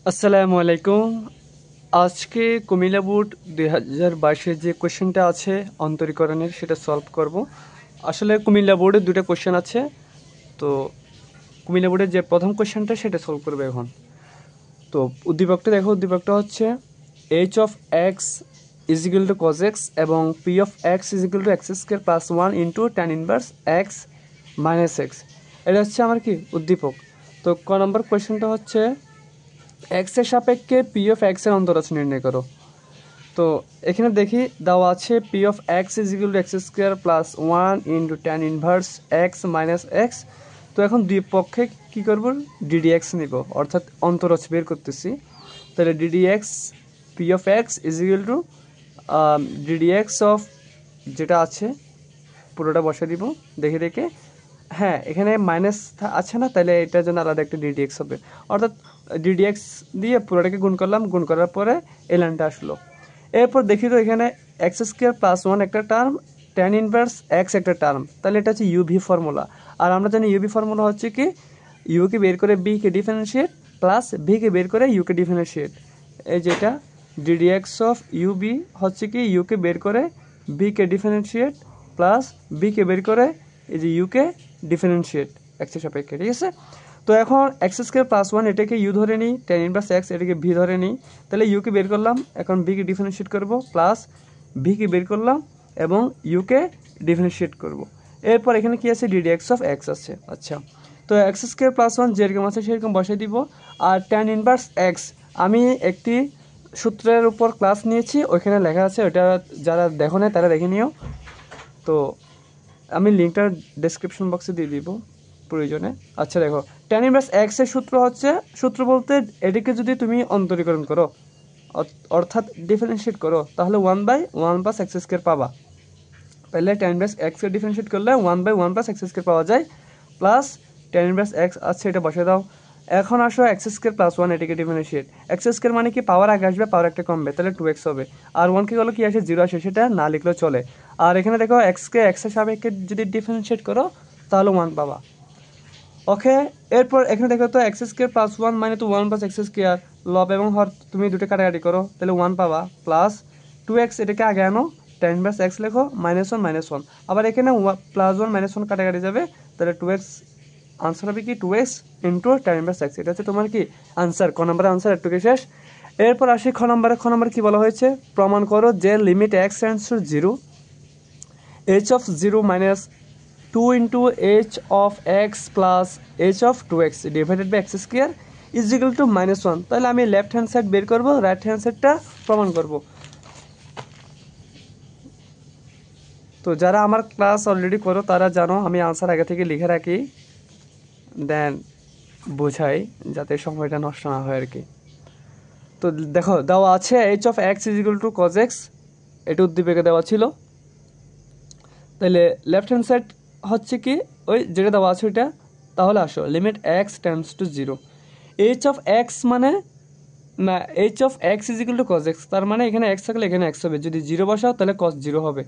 আসসালামু আলাইকুম। আজকে কুমিল্লা বোর্ড 2022-এর যে কোশ্চেনটা আছে অন্তরীকরণের সেটা সলভ করব। আসলে কুমিল্লা বোর্ডে দুটো কোশ্চেন আছে, তো কুমিল্লা বোর্ডের যে প্রথম কোশ্চেনটা সেটা সলভ করবে এখন। তো উদ্দীপকটা দেখো, উদ্দীপকটা হচ্ছে H of x is equal to cos X এবং P of x is equal to X square plus 1 into tan inverse X minus X. এটা হচ্ছে আমার কি উদ্দীপক। তো ক নম্বর কোশ্চেনটা হচ্ছে এক্সের সাপেক্ষে পি অফ এক্সের অন্তরাশি নির্ণয় করো। তো এখানে দেখি দেওয়া আছে P of x is equal to X square plus 1 into tan inverse X minus x. তো এখন দুই পক্ষে কী করবো, ডিডি এক্স নিব, অর্থাৎ অন্তরাশি বের করতেছি। তাহলে DD x P of x is equal two DD x of যেটা আছে পুরোটা বসে দিব দেখে দেখে। হ্যাঁ, এখানে মাইনাস আছে না, তাহলে এটার জন্য আলাদা একটা ডিডিএক্স হবে, অর্থাৎ ডিডিএক্স দিয়ে পুরোটাকে গুণ করলাম, গুণ করার পরে এই লাইনটা আসলো। এরপর দেখি তো এখানে এক্স স্কোয়ার প্লাস 1 একটা টার্ম, ট্যান ইনভার্স এক্স একটা টার্ম, তাহলে এটা হচ্ছে ইউভি ফর্মুলা। আর আমরা জানি ইউভি ফর্মুলা হচ্ছে কি, ইউকে বের করে বিকে ডিফারেন্সিয়েট প্লাস ভিকে বের করে ইউকে ডিফারেন্সিয়েট। এই যেটা ডিডিএক্স অফ ইউবি হচ্ছে কি, ইউকে বের করে বিকে ডিফারেন্সিয়েট প্লাস বিকে বের করে এই যে ইউকে ডিফারেন্সিয়েট এক্সের সাপেক্ষে, ঠিক আছে। তো এখন এক্স স্কোয়ার প্লাস 1 এটাকে ইউ ধরে নিই, ট্যান ইনভার্স এক্স এটাকে ভি ধরে নিই, তাহলে ইউকে বের করলাম, এখন ভিকে ডিফারেন্সিয়েট করব প্লাস ভিকে বের করলাম এবং ইউকে ডিফারেন্সিয়েট করব। এরপর এখানে কি আছে, ডিডিএক্স অফ এক্স আছে। আচ্ছা, তো এক্স স্কোয়ার প্লাস 1 যেরকম আছে সেরকম বসিয়ে দিব। আর ট্যান ইনভার্স এক্স আমি একটি সূত্রের উপর ক্লাস নিয়েছি, ওইখানে লেখা আছে, ওটা যারা দেখো না তারা দেখে নিও। তো আমি লিঙ্কটা ডেসক্রিপশন বক্সে দিয়ে দিব প্রয়োজনে। আচ্ছা দেখো, ট্যান ইনভার্স এক্স এর সূত্র হচ্ছে, সূত্র বলতে এটিকে যদি তুমি অন্তরীকরণ করো অর্থাৎ ডিফারেন্সিয়েট করো, তাহলে 1/1 প্লাস এক্স স্কোয়ার পাবা। তাহলে ট্যান ইনভার্স এক্স কে ডিফারেন্সিয়েট করলে 1/1 প্লাস এক্স স্কোয়ার পাওয়া যায়, প্লাস ট্যান ইনভার্স এক্স আছে, এটা বসে দাও। এখন আসো এক্স স্কোয়ার প্লাস 1 এটাকে ডিফারেন্সিয়েট, এক্স স্কোয়ার মানে কি, পাওয়ার আগে আসবে, পাওয়ার একটা কমবে, তাহলে 2x হবে। আর 1 কে গেলো কি আসে, 0 আসে, সেটা না লিখলেও চলে। আর এখানে দেখো এক্সকে এক্সের সাপেক্ষে যদি ডিফারেন্সিয়েট করো তাহলে 1 পাবা। ওকে, এরপর এখানে দেখো তো এক্স স্কোয়ার প্লাস 1 মানে তো 1 প্লাস এক্স স্কোয়ার, লব এবং হর তুমি দুটো কাটাকাটি করো, তাহলে 1 পাবা, প্লাস 2x এটাকে আগে আনো, ট্যান ইনভার্স এক্স লেখো, -1 আবার এখানে +1 -1 কাটাকাটি যাবে, তাহলে 2x আনসার হবে কি 2x into tan inverse x. এটা হচ্ছে তোমার কি আনসার, ক নম্বরের আনসার একটুকে শেষ। এরপর আসি খ নম্বরে কি বলা হয়েছে, প্রমাণ করো যে limit x tends to 0 h of 0 minus 2 into h of x plus h of 2x divided by x square is equal to -1। তাহলে আমি লেফট হ্যান্ড সাইড বের করব, রাইট হ্যান্ড সাইডটা প্রমাণ করব। তো যারা আমার ক্লাস অলরেডি করো তারা জানো আমি আনসার আগে থেকে লিখে রাখি, দেন বোঝাই যাতে সময়টা নষ্ট না হয় আর কি। তো দেখো দেওয়া আছে h of x is equal to cos x, এটা উদ্দীপকে দেওয়া ছিল। তাহলে লেফট হ্যান্ড সাইড হচ্ছে কি ওই যেটা দেওয়া আছে ওইটা, তাহলে আসো limit x tends to 0, h of x মানে না, h of x is equal to cos x, তার মানে এখানে এক্স থাকলে এখানে এক্স হবে, যদি 0 বসাও তাহলে কজ 0 হবে।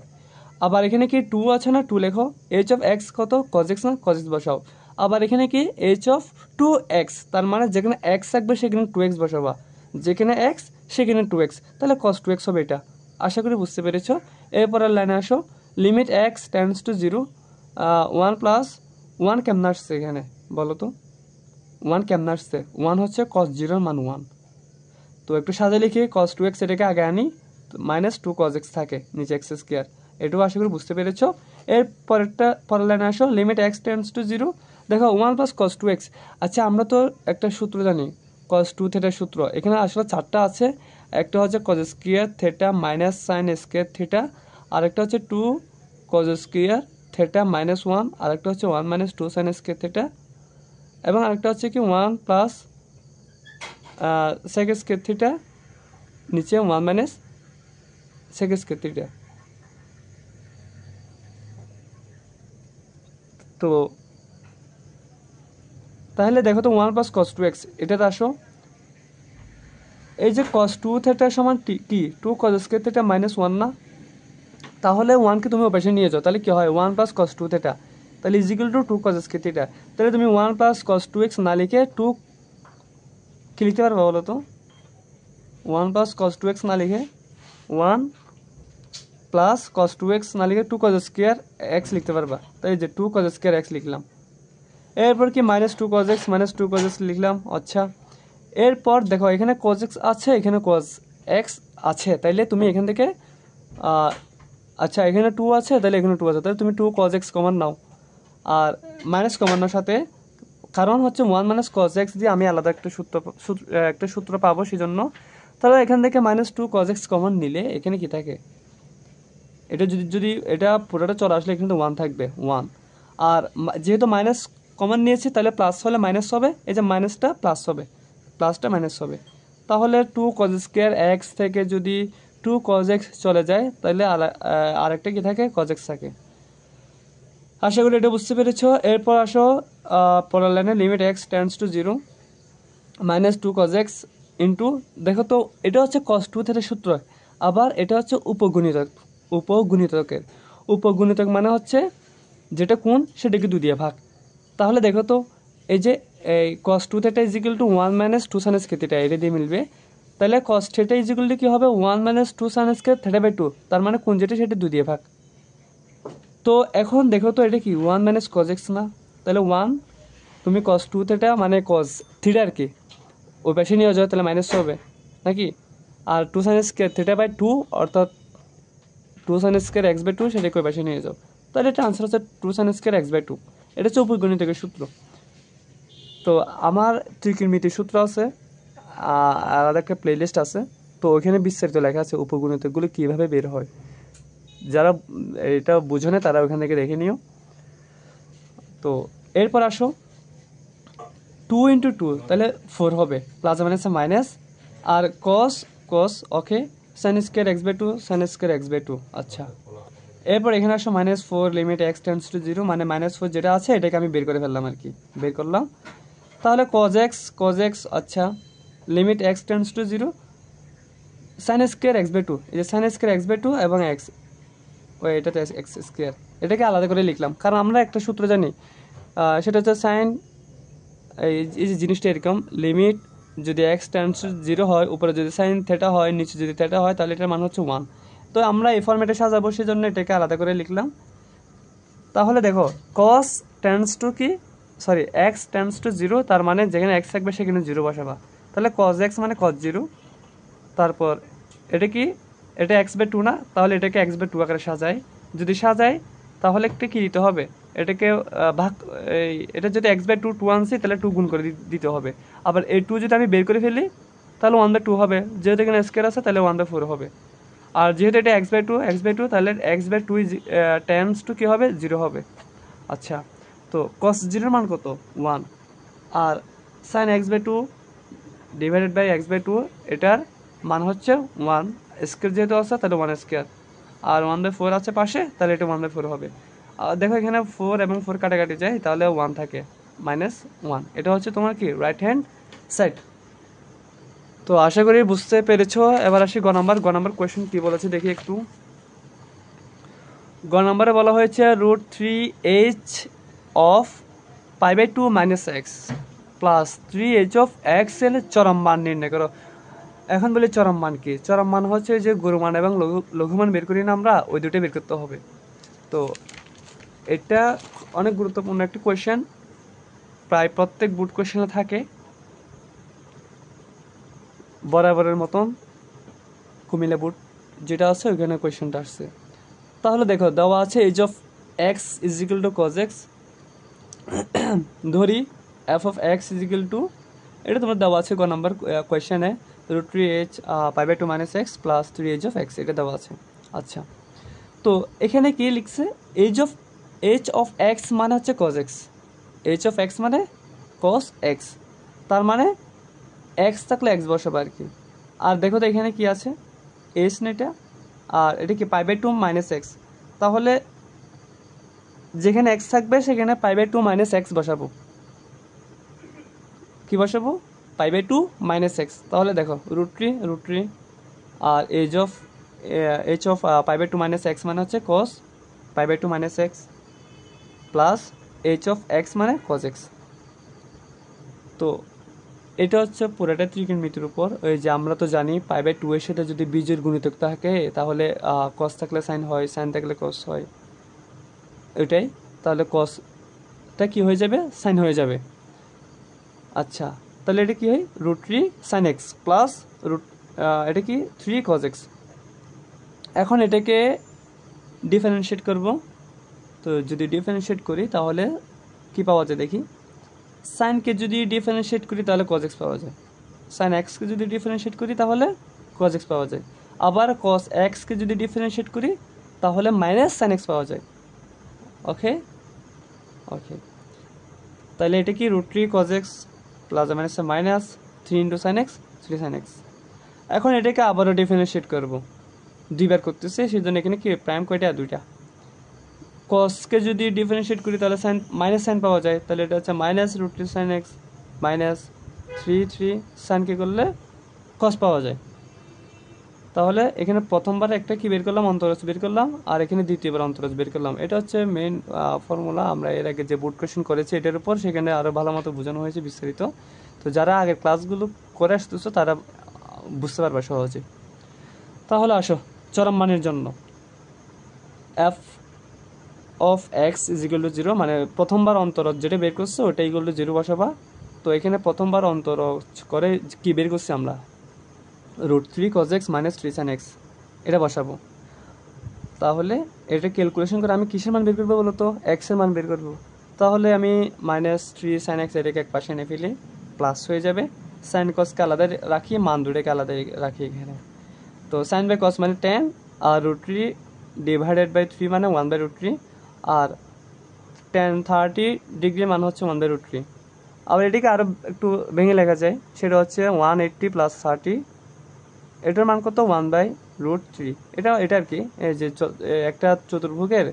আবার এখানে কি 2 আছে না, 2 লেখো, এইচ অফ এক্স কত, কজ এক্স না, কজ এক্স বসাও। আবার এখানে কি এইচ অফ 2x, তার মানে যেখানে এক্স থাকবে সেখানে 2x বসাবা, যেখানে এক্স সেখানে 2x, তাহলে কজ 2x হবে। এটা আশা করি বুঝতে পেরেছো। এরপরের লাইনে আসো, limit x tends to 0, 1 plus 1 কেমন আসছে এখানে বলো তো, 1 কেমন আসছে, 1 হচ্ছে কস 0 মান 1। তো একটু সাজে লিখি, cos 2x এটাকে আগে আনি, -2 cos x থাকে নিচে এক্স স্কোয়ার, এটাও আশা করি বুঝতে পেরেছো। এর পরের লাইনে আসো, লিমিট এক্স টেন্ডস টু 0, দেখো 1 প্লাস cos 2x। আচ্ছা আমরা তো একটা সূত্র জানি, cos 2 থিটার সূত্র, এখানে আসলে 4টা আছে, একটা হচ্ছে cos square theta minus sine square theta, আরেকটা হচ্ছে 2 cos স্কোয়ার থিটা -1, আরেকটা হচ্ছে 1 - 2 সাইন স্কোয়ার থিটা, এবং আরেকটা হচ্ছে কি 1 প্লাস sec স্কোয়ার থিটা নিচে 1 মাইনাস sec স্কোয়ার থিটা। তো তাহলে দেখো তো 1 প্লাস cos 2x, এটাতে আসো, এই যে cos 2 থিটা সমান কি 2 cos স্কোয়ার থিটা -1 না, তাহলে 1 কে তুমি ওপাশে নিয়ে যাও, তাহলে কি হয় 1 প্লাস cos 2 থিটা, তাহলে is equal two 2 cos square theta. তাহলে তুমি 1 প্লাস cos 2x না লিখে 2 কি লিখতে পারবা বলো তো? 1 প্লাস কস 2x না লিখে 1 প্লাস কস 2x না লিখে 2 কস স্কোয়ার এক্স লিখতে পারবা। তাই যে 2 কস স্কোয়ার এক্স লিখলাম। এরপর কি minus 2 cos x minus 2 cos x লিখলাম। আচ্ছা, এরপর দেখো এখানে কস এক্স আছে, এখানে কস এক্স আছে, তাইলে তুমি এখান থেকে আচ্ছা এখানে 2 আছে, তাহলে এখানে 2 আছে, তাহলে তুমি 2 কস এক্স কমন নাও আর মাইনাস কমানোর সাথে, কারণ হচ্ছে 1 মাইনাস কস এক্স দিয়ে আমি আলাদা একটা সূত্র পাবো সেজন্য। তাহলে এখান থেকে মাইনাস 2 কস এক্স কমন নিলে এখানে কি থাকে, এটা যদি এটা পুরোটা চলে আসলে এখানে তো 1 থাকবে 1। আর যেহেতু মাইনাস কমন নিয়েছি তাহলে প্লাস হলে মাইনাস হবে, এই যে মাইনাসটা প্লাস হবে, প্লাসটা মাইনাস হবে। তাহলে 2 কস স্কোয়ার এক্স থেকে যদি 2 কস এক্স চলে যায় তাহলে আরেকটা কি থাকে, কস এক্স থাকে। আশা করি এটা বুঝতে পেরেছ। এরপর আসো পরের লাইনে limit x tends to 0 minus 2 cos x into, দেখো তো এটা হচ্ছে কস 2 থিটার সূত্র, আবার এটা হচ্ছে উপগুণিতকের উপগুণিতক মানে হচ্ছে যেটা কোণ সেটাকে 2 দিয়ে ভাগ। তাহলে দেখো তো এই যে এই cos 2 theta is equal to 1 minus 2 sine square theta, এটা দিয়ে মিলবে। তাহলে cos theta is equal to কি হবে, 1 minus 2 sine square theta by 2, তার মানে কোণ যেটা সেটা 2 দিয়ে ভাগ। তো এখন দেখো তো এটা কি 1 মাইনাস কস এক্স না, তাহলে 1 তুমি কস 2 থিটা মানে কস থিটা আর কি ওই পাশে নিয়ে যাও, তাহলে মাইনাস হবে নাকি। আর 2 সাইন স্কয়ার থিটা বাই 2 অর্থাৎ 2 সাইন স্কয়ার এক্স বাই 2 সেটাকে ওই পাশে নিয়ে যাও, তাহলে এটা আনসার হচ্ছে 2 সাইন স্কয়ার এক্স বাই 2। এটা হচ্ছে উপগণিতকের সূত্র। তো আমার ত্রিকোণমিতির সূত্র আছে, আলাদা একটা প্লেলিস্ট আছে, তো ওইখানে বিস্তারিত লেখা আছে উপগণিতকগুলো কীভাবে বের হয়। যারা এটা বুঝে না তারা ওখান থেকে দেখে নিও। তো এরপর আসো 2 ইন্টু 2 তাহলে 4 হবে, প্লাস মাইনাসে মাইনাস, আর cos okay sine square x by 2 sine square x by 2। আচ্ছা, এরপর এখানে আসো minus 4 limit x tends to 0 মানে মাইনাস 4 যেটা আছে এটাকে আমি বের করে ফেললাম আর কি, বের করলাম। তাহলে কজ এক্স আচ্ছা limit x tends to 0 sine square x by 2, এই যে সাইন স্কয়ার এক্স বাই 2 এবং এক্স ওই এটাতে এক্স স্কয়ার, এটাকে আলাদা করে লিখলাম কারণ আমরা একটা সূত্র জানি, সেটা হচ্ছে সাইন এই যে জিনিসটা এরকম, লিমিট যদি এক্স টেন্ডস টু 0 হয়, উপরে যদি সাইন থেটা হয়, নিচে যদি থেটা হয়, তাহলে এটার মান হচ্ছে 1। তো আমরা এই ফরম্যাটে সাজাবো সেজন্য এটাকে আলাদা করে লিখলাম। তাহলে দেখো কস টেন্ডস টু কি সরি এক্স টেন্ডস টু 0, তার মানে যেখানে এক্স থাকবে সেখানে 0 বসাবা, তাহলে কস এক্স মানে কস 0। তারপর এটা কি, এটা এক্স বাই 2 না, তাহলে এটাকে এক্স বাই 2 আকারে সাজাই, যদি সাজাই তাহলে একটা কি দিতে হবে, এটাকে ভাগ এটা যদি এক্স বাই 2 আনছি তাহলে 2 গুণ করে দিতে হবে। আবার এই 2 যদি আমি বের করে ফেলি তাহলে 1/2 হবে, যেহেতু এখানে স্কয়ার আছে তাহলে 1/4 হবে। আর যেহেতু এটা এক্স বাই টু তাহলে এক্স বাই 2 টেন্ডস টু কী হবে, 0 হবে। আচ্ছা, তো কস 0 মান কত 1, আর sine X by 2 divided by X by 2 এটার মান হচ্ছে 1 স্কয়ার, যেহেতু আছে তাহলে 1 স্কয়ার, আর 1/4 আছে পাশে তাহলে এটা 1/4 হবে। আর দেখো এখানে 4 এবং 4 কাটাকাটি যায় তাহলে 1 থাকে -1, এটা হচ্ছে তোমার কি রাইট হ্যান্ড সাইড। তো আশা করি বুঝতে পেরেছো। এবার আসি গ নাম্বার কোয়েশ্চেন কি বলেছে দেখি একটু। গ নাম্বারে বলা হয়েছে √3h of π/2 minus x plus 3h of X এর চরম মান নির্ণয় করো। এখন বলি চরম মান কি, চরম মান হচ্ছে যে গুরুমান এবং লঘুমান বের করি না আমরা, ওই দুটোই বের করতে হবে। তো এটা অনেক গুরুত্বপূর্ণ একটি কোয়েশ্চেন, প্রায় প্রত্যেক বুট কোয়েশ্চেনে থাকে বরাবরের মতন, কুমিল্লা বুট যেটা আছে ওইখানে কোয়েশ্চেনটা আসছে। তাহলে দেখো দেওয়া আছে H of x is equal to cos X, ধরি F of x is equal to, এটা তোমার দেওয়া আছে গ নাম্বার কোয়েশ্চেনে √3h π/2 minus x plus 3h of X, এটা দেওয়া আছে। আচ্ছা, তো এখানে কি লিখছে, এইচ অফ এক্স মানে হচ্ছে cos x, h of x মানে কস এক্স, তার মানে এক্স থাকলে এক্স বসাবে আর কি। আর দেখো তো এখানে কি আছে এইচ না এটা, আর এটা কি π/2 মাইনাস এক্স, তাহলে যেখানে এক্স থাকবে সেখানে π/2 মাইনাস এক্স বসাবো, কি বসাবো π/2 মাইনাস এক্স। তাহলে দেখো √3 আর এইচ অফ π/2 মাইনাস এক্স মানে হচ্ছে cos π/2 minus x plus h of x মানে কস এক্স। তো এটা হচ্ছে পুরোটা ত্রিকোণমিতির উপর। ওই যে আমরা তো জানি π/2 এর সাথে যদি বীজের গুণিতক থাকে তাহলে কস থাকলে সাইন হয়, সাইন থাকলে কস হয়, ওইটাই। তাহলে কসটা কি হয়ে যাবে, সাইন হয়ে যাবে। আচ্ছা, তাহলে এটা কি হয়, √3 sin x প্লাস এটা কি 3 cos x। এখন এটাকে ডিফারেন্সিয়েট করব। তো যদি ডিফারেন্সিয়েট করি তাহলে কি পাওয়া যায় দেখি। সাইনকে যদি ডিফারেন্সিয়েট করি তাহলে cos x পাওয়া যায়, সাইন এক্সকে যদি ডিফারেন্সিয়েট করি তাহলে cos x পাওয়া যায়, আবার cos x কে যদি ডিফারেন্সিয়েট করি তাহলে মাইনাস সাইন x পাওয়া যায়। ওকে ওকে, তাহলে এটা কি √3 cos x plus minus minus 3 × sin x 3 sin x। এখন এটাকে আবারও ডিফারেন্সিয়েট করব, দুইবার করতেছে, সেই জন্য এখানে কি প্রাইম কয়টা, দুইটা। কসকে যদি ডিফারেন্সিয়েট করি তাহলে সাইন মাইনাস সাইন পাওয়া যায়, তাহলে এটা হচ্ছে মাইনাস √3 sin x মাইনাস 3 সাইনকে করলে কস পাওয়া যায়। তাহলে এখানে প্রথমবার একটা কি বের করলাম, অন্তরজ বের করলাম, আর এখানে দ্বিতীয়বার অন্তরজ বের করলাম। এটা হচ্ছে মেইন ফর্মুলা। আমরা এর আগে যে বোর্ড কোয়েশ্চেন করেছি এটার উপর, সেখানে আরও ভালো মতো বোঝানো হয়েছে বিস্তারিত। তো যারা আগের ক্লাসগুলো করে আসতেছো তারা বুঝতে পারবে সহজে। তাহলে আসো চরম মানের জন্য f of x = 0, মানে প্রথমবার অন্তরজ যেটা বের করছে ওটা = 0 বসাবা। তো এখানে প্রথমবার অন্তরজ করে কি বের করছি আমরা, √3 cos x minus 3 sin x, এটা বসাবো। তাহলে এটা ক্যালকুলেশন করে আমি কিসের মান বের করবো বলো তো, x এর মান বের করবো। তাহলে আমি -3 sin x এটাকে এক পাশে এনে ফেলি, প্লাস হয়ে যাবে। সাইন কসকে আলাদা রাখি, মান দুটোকে আলাদা রাখি এখানে। তো সাইন বাই কস মানে tan, আর √3 / 3 মানে 1/√3, আর tan 30 ডিগ্রি মান হচ্ছে 1/√3। আবার এটিকে আরও একটু ভেঙে লেখা যায়, সেটা হচ্ছে 180 + 30, এটার মান কত, 1/√3। এটা আর কি, এই যে একটা চতুর্ভাগের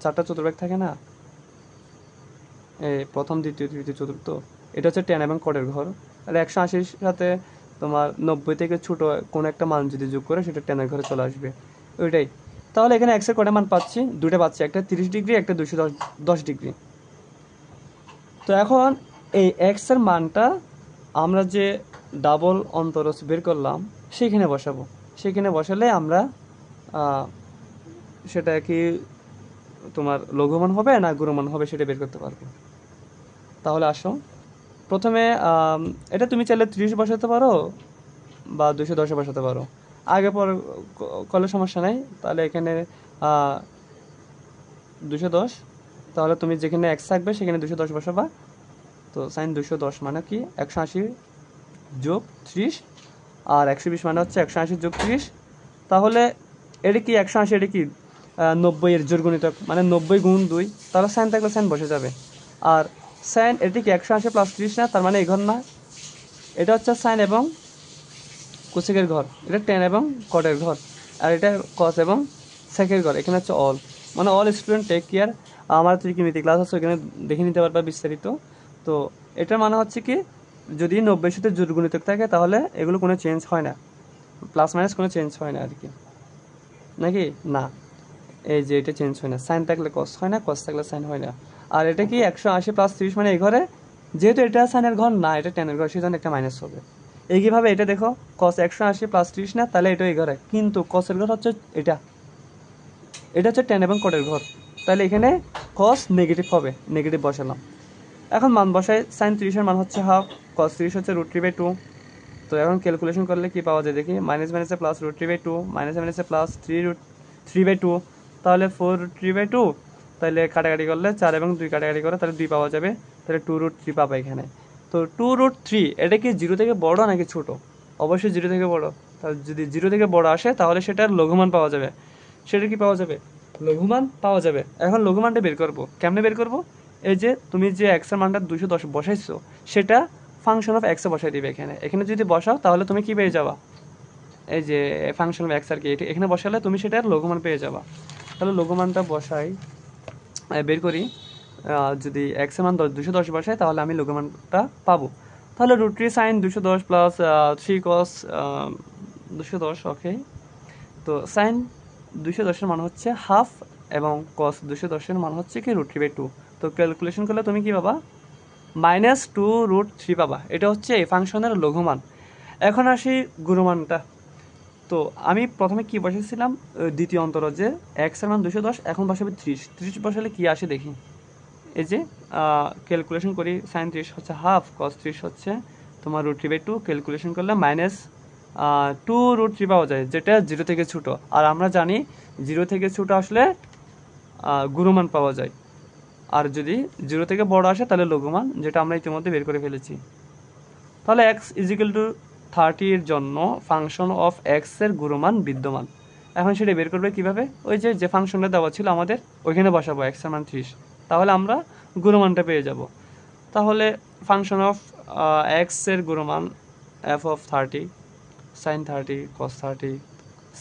চারটা চতুর্ভাগ থাকে না, এই প্রথম দ্বিতীয় তৃতীয় চতুর্থ, এটা হচ্ছে tan এবং cot এর ঘর। তাহলে 180-র সাথে তোমার 90 থেকে ছোট কোনো একটা মান যদি যোগ করে সেটা tan এর ঘরে চলে আসবে, ওইটাই। তাহলে এখানে x এর কটা মান পাচ্ছি, দুটো পাচ্ছি, একটা 30 ডিগ্রি, একটা 210 ডিগ্রি। তো এখন এই x এর মানটা আমরা যে ডাবল অন্তরজ বের করলাম সেখানে বসাবো। সেখানে বসালে আমরা সেটা কি তোমার লঘুমান হবে না গুণমান হবে সেটা বের করতে পারবো। তাহলে আসো প্রথমে এটা তুমি চাইলে 30 বসাতে পারো বা 210 বসাতে পারো, আগে পর করলে সমস্যা নাই। তাহলে এখানে 210, তাহলে তুমি যেখানে x থাকবে সেখানে 210 বসাবা। তো সাইন 210 মানে কি 180 যোগ 30, আর 120 মানে হচ্ছে 180 যোগ 30। তাহলে এটা কি 180, এটা কি 90 এর জোড় গুণিতক, মানে 90 গুণ 2, তাহলে সাইন থাকলে সাইন বসে যাবে। আর সাইন এটা কি 180 + 30 না, তার মানে এই ঘর না, এটা হচ্ছে সাইন এবং কোসেকের ঘর, এটা tan এবং cot এর ঘর, আর এটা cos এবং সেকের ঘর। এখানে হচ্ছে অল, মানে অল স্টুডেন্ট টেক কেয়ার, আমার ত্রিকোণমিতি ক্লাস আছে ওখানে দেখে নিতে পারবা বিস্তারিত। তো এটার মানে হচ্ছে কি, যদি 90-এর সাথে জোড় গুণিতক থাকে তাহলে এগুলো কোনো চেঞ্জ হয় না, প্লাস মাইনাস কোনো চেঞ্জ হয় না আর কি, নাকি না, এই যে এটা চেঞ্জ হয় না, সাইন থাকলে কস হয় না, কস থাকলে সাইন হয় না। আর এটা কি 180 + 30 মানে এই ঘরে, যেহেতু এটা সাইনের ঘর না, এটা ট্যানের ঘর, সেজন্য একটা মাইনাস হবে। একইভাবে এটা দেখো, কস 180 + 30 না, তাহলে এটা এই ঘরে, কিন্তু কসের ঘর হচ্ছে এটা হচ্ছে ট্যান এবং কটের ঘর, তাহলে এখানে কস নেগেটিভ হবে, নেগেটিভ বসালাম। এখন মান বসাই, সাইন 30-এর মান হচ্ছে হাফ, কস 30 হচ্ছে √3/2। তো এখন ক্যালকুলেশন করলে কি পাওয়া যায় দেখি, মাইনাস মাইনাসে প্লাস √3/2, মাইনাস মাইনাসে প্লাস 3/2, তাহলে 4√3/2, তাহলে কাটাকাটি করলে 4 এবং 2 কাটাকাটি করে তাহলে 2 পাওয়া যাবে, তাহলে 2√3 পাবা এখানে। তো 2√3 এটা কি 0 থেকে বড় নাকি ছোট, অবশ্যই 0 থেকে বড়। তাহলে যদি 0 থেকে বড় আসে তাহলে সেটার লঘুমান পাওয়া যাবে, সেটা কি পাওয়া যাবে, লঘুমান পাওয়া যাবে। এখন লঘুমানটা বের করব, কেমনে বের করব, এই যে তুমি যে x এর মানটা 210 বসাইছো সেটা ফাংশন অফ x এ বসাই দিবে এখানে। এখানে যদি বসাও তাহলে তুমি কি পেয়ে যাবা, এই যে ফাংশন অফ x আর কি, এখানে বসালে তুমি সেটার লঘুমান পেয়ে যাবা। তাহলে লঘুমানটা বসাই, বের করি, যদি x এর মান 210 বসাই তাহলে আমি লঘুমানটা পাবো। তাহলে √3 sin 210 প্লাস 3 cos 210, ওকে। তো সাইন 210-এর মান হচ্ছে হাফ এবং cos 210-এর মান হচ্ছে কি √3/2। তো ক্যালকুলেশন করলে তুমি কি পাবা, -2√3 পাবা। এটা হচ্ছে এই ফাংশনের লঘুমান। এখন আসি গুণমানটা। তো আমি প্রথমে কি বসেছিলাম, দ্বিতীয় অন্তর যে এক্স এর মান 210, এখন বসাবে 30 বসালে কি আসে দেখি। এই যে ক্যালকুলেশন করি, সাইন 30 হচ্ছে হাফ, কস 30 হচ্ছে তোমার √3/2, ক্যালকুলেশন করলে -2√3 পাওয়া যায়, যেটা 0 থেকে ছোট। আর আমরা জানি 0 থেকে ছোট আসলে গুণমান পাওয়া যায়, আর যদি 0 থেকে বড় আসে তাহলে লঘুমান, যেটা আমরা ইতিমধ্যে বের করে ফেলেছি। তাহলে x = 30 এর জন্য ফাংশন অফ x এর গুণমান বিদ্যমান। এখন সেটা বের করবে কিভাবে? ওই যে ফাংশনটা দেওয়া ছিল আমাদের, ওইখানে বসাবো x এর মান 30, তাহলে আমরা গুণমানটা পেয়ে যাব। তাহলে ফাংশন অফ x এর গুণমান f(30) sin 30 cos 30,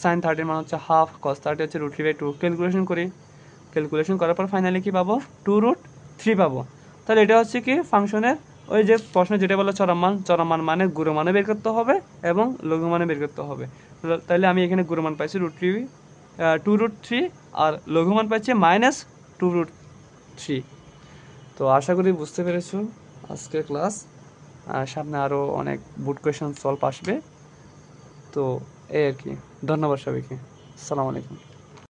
sin 30 মান হচ্ছে হাফ, cos 30 হচ্ছে √3/2, ক্যালকুলেশন করি। ক্যালকুলেশন করার পর ফাইনালি কি পাবো? 2√3 পাবো। তাহলে এটা হচ্ছে কি ফাংশনের ওই যে প্রশ্ন যেটা বলো চরম মান মানে গুণ মানে বের করতে হবে এবং লঘু মানে বের করতে হবে। তাহলে আমি এখানে গুণ মান পাইছি √2√3, আর লঘু মান পাইছি -2√3। তো আশা করি বুঝতে পেরেছো আজকের ক্লাস। সামনে আরও অনেক বোর্ড কোয়েশন সলভ আসবে। তো এই আর কি। ধন্যবাদ সবাইকে। আসসালামু আলাইকুম।